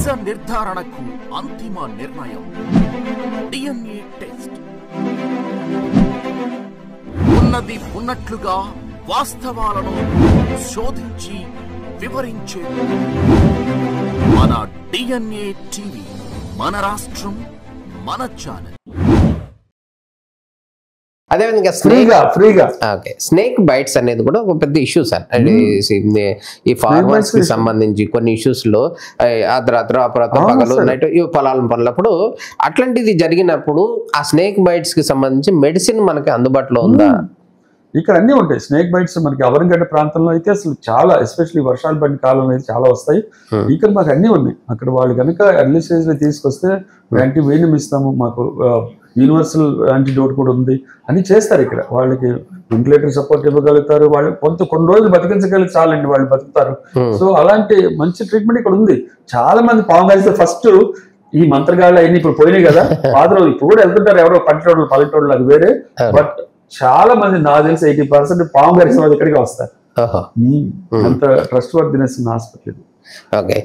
నిజ నిర్ధారణకు అంతిమ నిర్ణయం DNA టెస్ట్. ఉన్నది ఉన్నట్లుగా వాస్తవాలను శోధించి వివరించే మన DNA టీవీ, మన రాష్ట్రం, మన ఛానల్. అదేవిధంగా ఫ్రీగా స్నేక్ బైట్స్ అనేది కూడా ఒక పెద్ద ఇష్యూ సార్. ఈ ఫార్మర్స్ కి సంబంధించి కొన్ని ఇష్యూస్ లో అర్ధరాత్రి అపరాత్రం పగలు నైట్ పొలాలను పనులప్పుడు అట్లాంటిది జరిగినప్పుడు ఆ స్నేక్ బైట్స్ కి సంబంధించి మెడిసిన్ మనకి అందుబాటులో ఉందా? ఇక్కడ అన్నీ ఉంటాయి. స్నేక్ బైట్స్ మనకి అవరంగడ్డ ప్రాంతంలో అయితే అసలు చాలా, ఎస్పెషల్లీ వర్షాలు పడిన కాలంలో అయితే చాలా వస్తాయి. ఇక్కడ మాకు అన్నీ ఉన్నాయి. అక్కడ వాళ్ళు కనుక ఎర్లీ స్టేజ్ లో తీసుకొస్తే యాంటీవెనమ్ ఇస్తాము, మాకు యూనివర్సల్ యాంటీడోట్ కూడా ఉంది అని చేస్తారు. ఇక్కడ వాళ్ళకి వెంటిలేటర్ సపోర్ట్ ఇవ్వగలుగుతారు. వాళ్ళు కొన్ని రోజులు బతికించగలిగి చాలండి, వాళ్ళు బతుకుతారు. సో అలాంటి మంచి ట్రీట్మెంట్ ఇక్కడ ఉంది. చాలా మంది పాము కలిస్తే ఫస్ట్ ఈ మంత్రగాళ్ళు అన్ని ఇప్పుడు పోయినాయి కదా, పాత్రలు ఇప్పుడు కూడా వెళ్తుంటారు ఎవరో పల్లెటూళ్ళు అది వేరే. బట్ చాలా మంది నాకు తెలిసి 80% పాము కరిసిన వాళ్ళు ఇక్కడికి వస్తారు. అంత ట్రస్ట్ వర్దినెస్ హాస్పిటల్. ఓకే.